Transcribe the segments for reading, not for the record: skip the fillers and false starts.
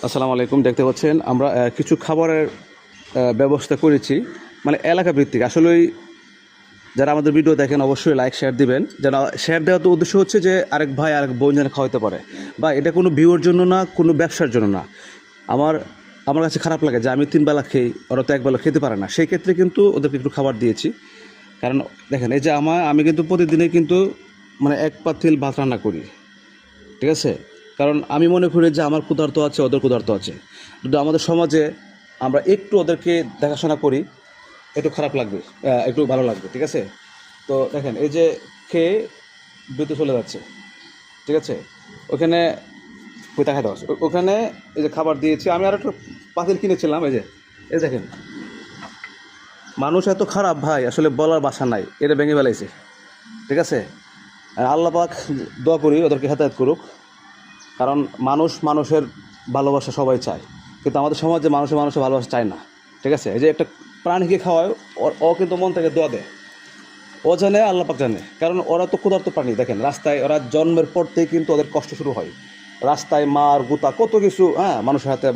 আসসালামু আলাইকুম। দেখতে পাচ্ছেন আমরা কিছু খাবারের ব্যবস্থা করেছি, মানে এলাকা ভিত্তিক। আসলেই যারা আমাদের ভিডিও দেখেন অবশ্যই লাইক শেয়ার দিবেন। যেন শেয়ার দেওয়ার তো উদ্দেশ্য হচ্ছে যে আরেক ভাই আরেক বোন যেন খাওয়াতে পারে, বা এটা কোনো ভিউর জন্য না, কোনো ব্যবসার জন্য না। আমার আমার কাছে খারাপ লাগে যে আমি 3 বেলা খেয়ে ওরা তো 1 বেলা খেতে পারে না, সেই ক্ষেত্রে কিন্তু ওদেরকে একটু খাবার দিয়েছি। কারণ দেখেন, এই যে আমি কিন্তু প্রতিদিনই কিন্তু মানে 1 পাতিল ভাত রান্না করি, ঠিক আছে? কারণ আমি মনে করি যে আমার ক্ষুধার্ত আছে, ওদের ক্ষুধার্ত আছে। যদি আমাদের সমাজে আমরা একটু ওদেরকে দেখাশোনা করি, একটু খারাপ লাগবে, একটু ভালো লাগবে, ঠিক আছে? তো দেখেন, এই যে খেয়ে বিদ্যুৎ চলে যাচ্ছে, ঠিক আছে? ওখানে কই দেখা দেওয়া ওখানে এই যে খাবার দিয়েছি। আমি আর একটা পাতিল কিনেছিলাম, এই দেখেন, মানুষ এত খারাপ ভাই, আসলে বলার ভাষা নাই। এটা ভেঙে ফেলাইছে, ঠিক আছে? আর আল্লাহ পাক দোয়া করি ওদেরকে হেদায়েত করুক। কারণ মানুষের ভালোবাসা সবাই চায়, কিন্তু আমাদের সমাজে মানুষের ভালোবাসা চায় না, ঠিক আছে? এই যে একটা প্রাণীকে খাওয়ায়, ও কিন্তু মন থেকে দোয়া দেয়। ও জানে, আল্লাহ পাক জানে, কারণ ওরা তো ক্ষুধার্ত প্রাণী। দেখেন, রাস্তায় ওরা জন্মের পর থেকেই কিন্তু ওদের কষ্ট শুরু হয়। রাস্তায় মার গুতা কত কিছু, মানুষের হাতে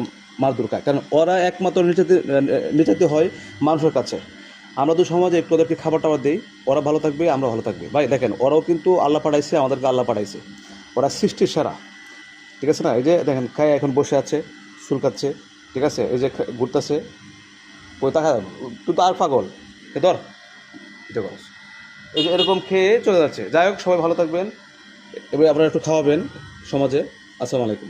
মারধর খায়, কারণ ওরা একমাত্র নির্যাতিত হয় মানুষের কাছে। আমরা তো সমাজে একটু ওদেরকে খাবার টাবার দিই, ওরা ভালো থাকবে, আমরা ভালো থাকবে। ভাই দেখেন, ওরাও কিন্তু আল্লাহ পাঠাইছে, আমাদেরকে আল্লাহ পাঠাইছে। ওরা সৃষ্টির সেরা, ঠিক আছে না? এই যে দেখেন, খায় এখন বসে আছে, চুলকাচ্ছে, ঠিক আছে? এই যে ঘুরতেছে, ওই টাকা, তুই তো আর পাগল, এ ধর, এটা কর। এই যে এরকম খেয়ে চলে যাচ্ছে। যাই হোক, সবাই ভালো থাকবেন, এবার আপনারা একটু খাওয়াবেন সমাজে। আসসালামু আলাইকুম।